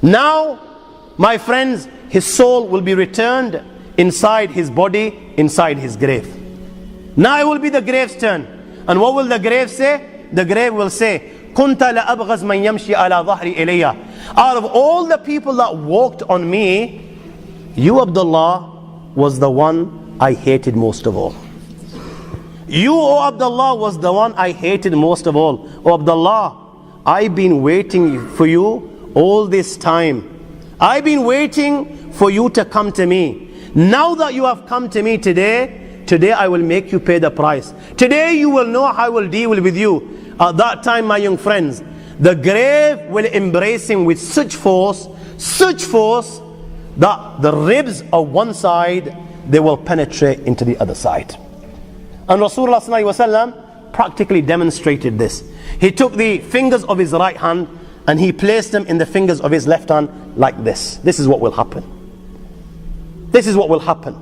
Now, my friends, his soul will be returned inside his body, inside his grave. Now it will be the grave's turn. And what will the grave say? The grave will say, كُنْتَ لَأَبْغَزْ مَنْ يَمْشِي عَلَى ظَهْرِ إِلَيَّ. Out of all the people that walked on me, you, Abdullah, was the one I hated most of all. You, O Abdullah, was the one I hated most of all. O Abdullah, I've been waiting for you all this time. I've been waiting for you to come to me. Now that you have come to me today I will make you pay the price. Today you will know how I will deal with you. At that time, my young friends, the grave will embrace him with such force that the ribs of one side, they will penetrate into the other side. And Rasulullah ﷺ practically demonstrated this. He took the fingers of his right hand and he placed them in the fingers of his left hand like this. This is what will happen. This is what will happen.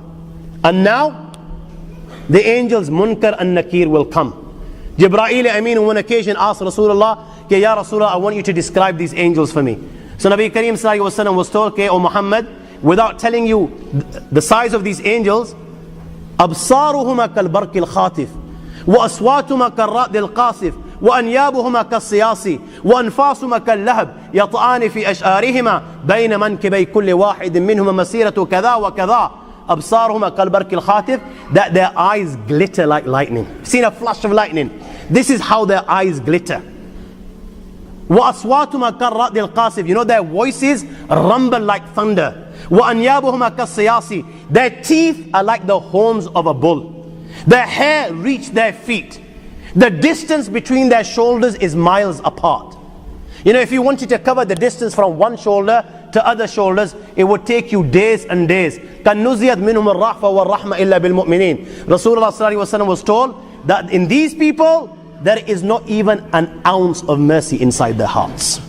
And now, the angels Munkar and Nakir will come. Jibreel Amin on one occasion asked Rasulullah, Ya Rasulullah, I want you to describe these angels for me. So Nabi Kareem ﷺ was told, O Muhammad, without telling you the size of these angels, أبصارهما كالبرق الخاطف وأصواتهما كالرعد القاصف وأنيابهما كالصياص وأنفاسهما كاللهب يطعان في أشعارهما بين منكبي كل واحد منهما مسيرة كذا وكذا. أبصارهما كالبرق الخاطف, that their eyes glitter like lightning. Seen a flash of lightning? This is how their eyes glitter. وأصواتهما كالرعد القاصف, you know their voices rumble like thunder. وأنيابهما كالصياص, their teeth are like the horns of a bull. Their hair reach their feet. The distance between their shoulders is miles apart. You know, if you wanted to cover the distance from one shoulder to other shoulders, it would take you days and days. كَنُّزِيَتْ مِنْهُمُ الرَّحْفَ وَالرَّحْمَ إِلَّا بِالْمُؤْمِنِينَ. Rasulullah ﷺ was told that in these people, there is not even an ounce of mercy inside their hearts.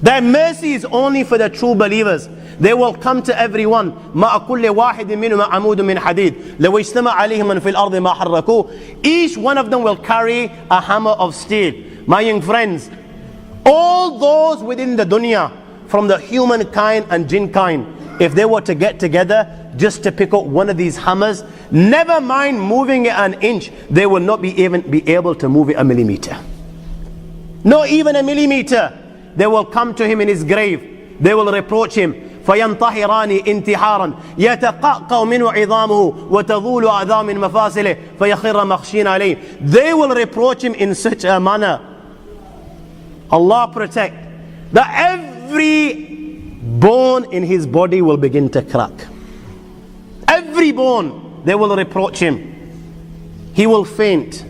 Their mercy is only for the true believers. They will come to everyone. مَا كُلِّ وَاحِدٍ مِّنْهُمَا عَمُودٌ مِّنْ حَدِيدٍ لَوْ اجْتَمَعَ عَلَيْهِمْ مَنْ فِي الْأَرْضِ مَا حَرَّكُوهُ. Each one of them will carry a hammer of steel. My young friends, all those within the dunya, from the humankind and jinn kind, if they were to get together just to pick up one of these hammers, never mind moving it an inch, they will not even be able to move it a millimeter. Not even a millimeter. They will come to him in his grave. They will reproach him. فينطحران انتحارا يتقعقع منه عظامه وتظول أعظام من مفاصله فيخر مخشين عليه. They will reproach him in such a manner, Allah protect, that every bone in his body will begin to crack. Every bone, they will reproach him. He will faint.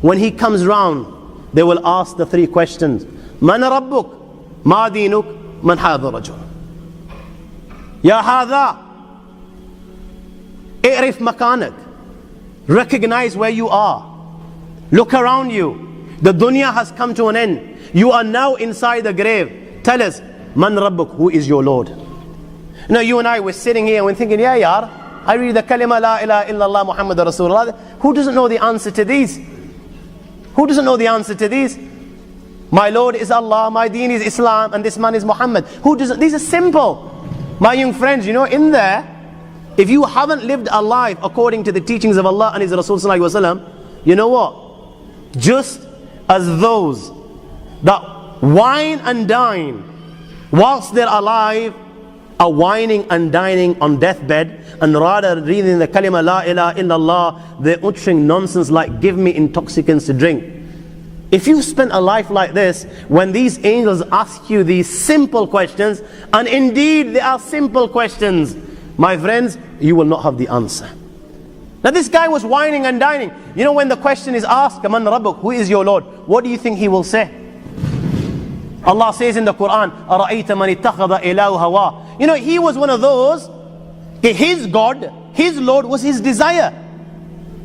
When he comes round, they will ask the three questions. من ربك؟ ما دينك؟ من هذا الرجل؟ يا هذا اعرف مكانك. Recognize where you are. Look around you. The dunya has come to an end. You are now inside the grave. Tell us, Man Rabbuk, who is your Lord? Now you and I were sitting here and we're thinking, yeah, yar, I read the kalima la ilaha illallah Muhammad Rasulullah. Who doesn't know the answer to these? Who doesn't know the answer to these? My Lord is Allah, my deen is Islam, and this man is Muhammad. Who doesn't? These are simple. My young friends, you know, in there, if you haven't lived a life according to the teachings of Allah and His Rasul Sallallahu Alaihi Wasallam, you know what? Just as those that wine and dine whilst they're alive are whining and dining on deathbed, and rather reading the kalima la ilaha illallah, they're uttering nonsense like give me intoxicants to drink. If you spent a life like this, when these angels ask you these simple questions, and indeed they are simple questions, my friends, you will not have the answer. Now this guy was whining and dining. You know, when the question is asked, Man Rabbuk, who is your Lord? What do you think he will say? Allah says in the Quran, أَرَأَيْتَ مَنِ اتَّخَذَ إِلَهُ هَوَىٰ. You know, he was one of those, his God, his Lord was his desire.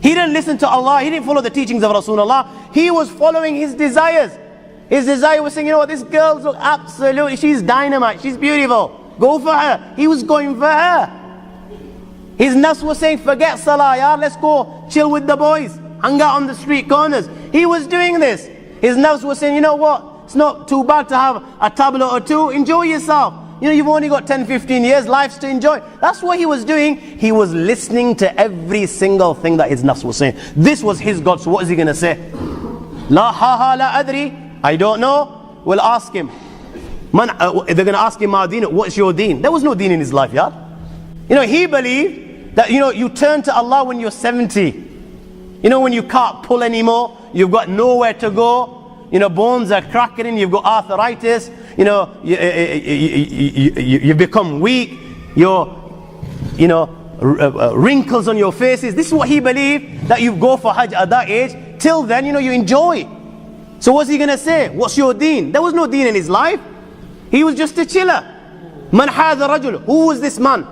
He didn't listen to Allah, he didn't follow the teachings of Rasulullah, he was following his desires. His desire was saying, you know what, this girl's look absolutely, she's dynamite, she's beautiful, go for her. He was going for her. His nafs was saying, forget salah, yaar, let's go chill with the boys, hang out on the street corners. He was doing this. His nafs was saying, you know what, it's not too bad to have a tablet or two, enjoy yourself. You've only got 10, 15 years, life's to enjoy. That's what he was doing. He was listening to every single thing that his nafs was saying. This was his God, so what is he going to say? La ha la adri, I don't know. We'll ask him. They're going to ask him, Ma deen, what's your deen? There was no deen in his life, yeah? He believed that, you turn to Allah when you're 70. When you can't pull anymore, you've got nowhere to go. Bones are cracking, you've got arthritis, you become weak, wrinkles on your faces. This is what he believed, that you go for Hajj at that age. Till then, you enjoy. So what's he going to say? What's your deen? There was no deen in his life. He was just a chiller. Man hadha rajul. Who was this man?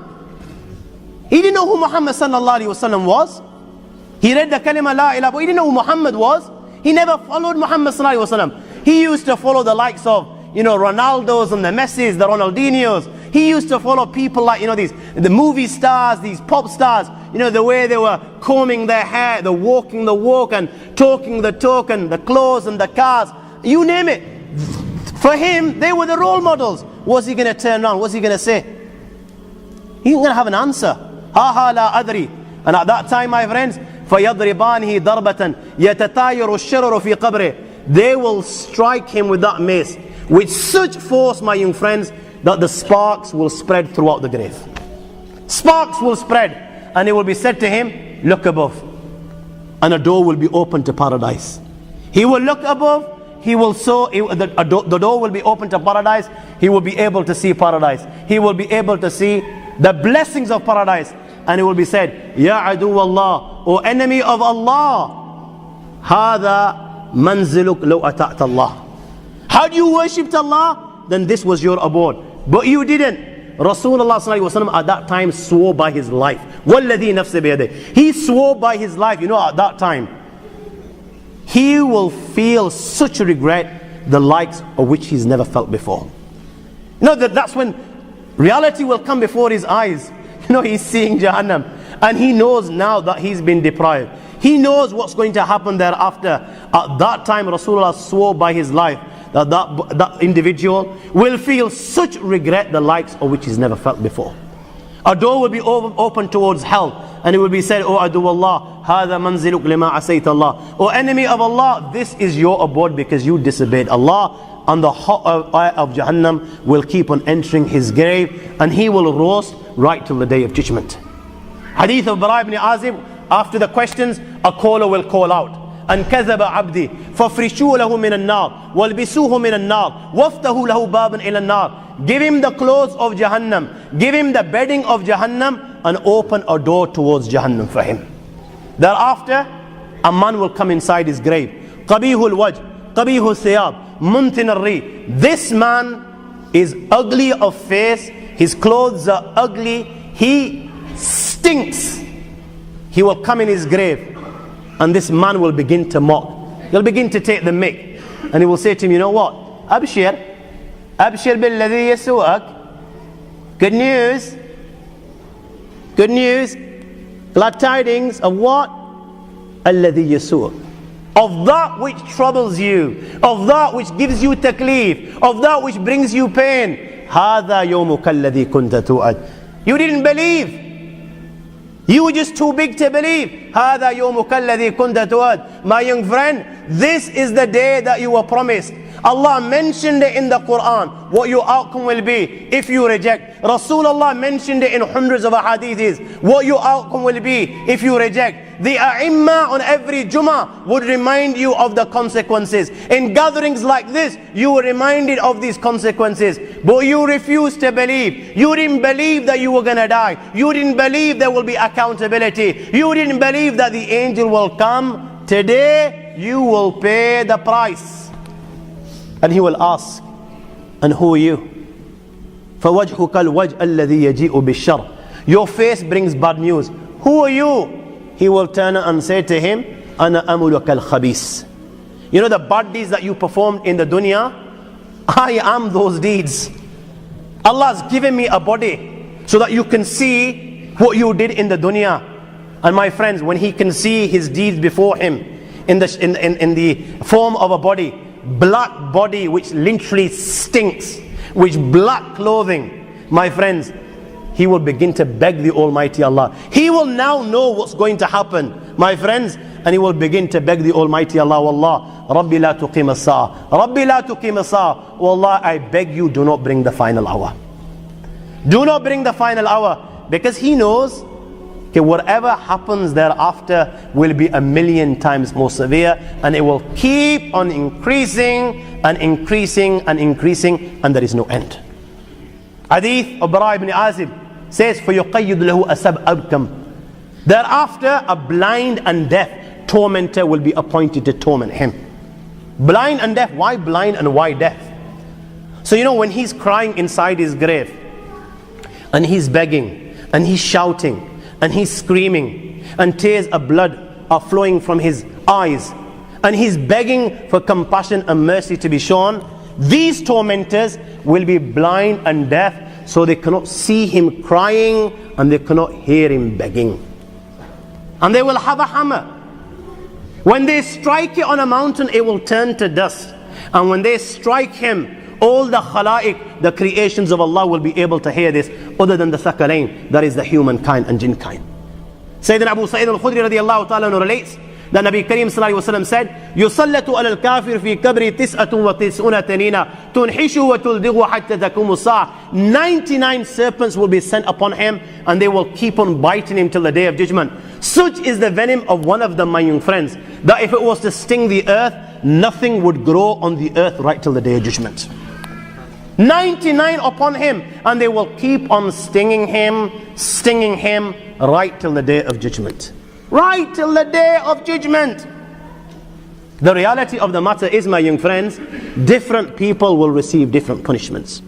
He didn't know who Muhammad sallallahu alaihi wasallam was. He read the kalima la ilaha, but he didn't know who Muhammad was. He never followed Muhammad sallallahu alaihi wasallam. He used to follow the likes of, Ronaldos and the Messis, the Ronaldinhos. He used to follow people like, the movie stars, these pop stars, the way they were combing their hair, the walking the walk and talking the talk and the clothes and the cars. You name it. For him, they were the role models. What's he going to turn around? What's he going to say? He's going to have an answer. Ha ha la adri. And at that time, my friends, فَيَضْرِبَانِهِ ضَرْبَةً يَتَتَايَرُ الشَّرَرُ فِي قَبْرِهِ. They will strike him with that mace with such force, my young friends, that the sparks will spread throughout the grave. Sparks will spread, and it will be said to him, look above. And a door will be opened to paradise. He will look above, the door will be open to paradise. He will be able to see paradise. He will be able to see the blessings of paradise. And it will be said, Ya adu Allah, O enemy of Allah, Hada manziluk law ata'ta Allah. How do you worship Allah? Then this was your abode. But you didn't. Rasulullah sallallahu alaihi wasallam at that time swore by his life. Walladhi nafsi biyadih. He swore by his life. At that time, he will feel such regret, the likes of which he's never felt before. That's when reality will come before his eyes. He's seeing Jahannam, and he knows now that he's been deprived. He knows what's going to happen thereafter. At that time, Rasulullah swore by his life that individual will feel such regret, the likes of which he's never felt before. A door will be open towards hell, and it will be said, O adu Allah, hada manziluk lima asayta Allah. O enemy of Allah, this is your abode because you disobeyed Allah. And the hot fire of Jahannam will keep on entering his grave, and he will roast right till the day of judgment. Hadith of Bara ibn Azib, after the questions, a caller will call out, and كذب عبدي فافرشوا له من النار والبسوه من النار وافتحوا له بابا إلى النار. Give him the clothes of Jahannam, give him the bedding of Jahannam, and open a door towards Jahannam for him. Thereafter, a man will come inside his grave. قبيح الوجه قبيح الثياب منتن الريح. This man is ugly of face, his clothes are ugly, he stinks. He will come in his grave, and this man will begin to mock. He'll begin to take the mick, and he will say to him, you know what? Abshir billadhi yasu'ak. Good news. Good news. Glad tidings of what? Alladhi yasu'ak. Of that which troubles you, of that which gives you taklif, of that which brings you pain. Hada yawmuka alladhi kunta tu'ad. You didn't believe. You were just too big to believe. هذا يومك الذي كنت توعد. My young friend, this is the day that you were promised. Allah mentioned it in the Quran, what your outcome will be if you reject. Rasulullah mentioned it in hundreds of hadiths, what your outcome will be if you reject. The A'imma on every Jummah would remind you of the consequences. In gatherings like this, you were reminded of these consequences. But you refused to believe. You didn't believe that you were going to die. You didn't believe there will be accountability. You didn't believe that the angel will come. Today, you will pay the price. And he will ask, and who are you? فَوَجْهُكَ الْوَجْءَ الَّذِي يَجِيءُ بِالشَّرِّ. Your face brings bad news. Who are you? He will turn and say to him, أَنَا أَمُلُكَ الْخَبِيثِ. You know the bad deeds that you performed in the dunya? I am those deeds. Allah has given me a body so that you can see what you did in the dunya. And my friends, when he can see his deeds before him in the form of a body, black body which literally stinks, with black clothing, my friends, he will begin to beg the Almighty Allah. He will now know what's going to happen, my friends, and he will begin to beg the Almighty Allah. Wallah, Rabbi la tuqim as-sa'a. Rabbi la tuqim as-sa'a. Wallah, I beg you, do not bring the final hour. Do not bring the final hour, because he knows okay, whatever happens thereafter will be 1,000,000 times more severe, and it will keep on increasing and increasing and increasing, and there is no end. Hadith of Bara ibn Azib says, فَيُقَيِّدُ لَهُ أَسَبْ أَبْكَمْ. Thereafter, a blind and deaf tormentor will be appointed to torment him. Blind and deaf. Why blind and why deaf? So you know, when he's crying inside his grave, and he's begging, and he's shouting, and he's screaming, and tears of blood are flowing from his eyes, and he's begging for compassion and mercy to be shown, these tormentors will be blind and deaf, so they cannot see him crying, and they cannot hear him begging. And they will have a hammer. When they strike it on a mountain, it will turn to dust. And when they strike him, all the khalaiq, the creations of Allah, will be able to hear this, other than the thaqalain, that is the humankind and jinn kind. Sayyidina Abu Sa'id al-Khudri radiyallahu ta'ala relates that Nabi Kareem sallallahu alayhi wa sallam said, يُسَلَّتُ عَلَى الْكَافِرِ فِي كَبْرِ 99 تَنِينَ تُنْحِشُ وَتُلْدِغُ حَتَّى تَكُمُ السَّاعَةِ. 99 serpents will be sent upon him, and they will keep on biting him till the day of judgment. Such is the venom of one of them, my young friends, that if it was to sting the earth, nothing would grow on the earth right till the day of judgment. 99 upon him, and they will keep on stinging him right till the day of judgment. Right till the day of judgment. The reality of the matter is, my young friends, different people will receive different punishments.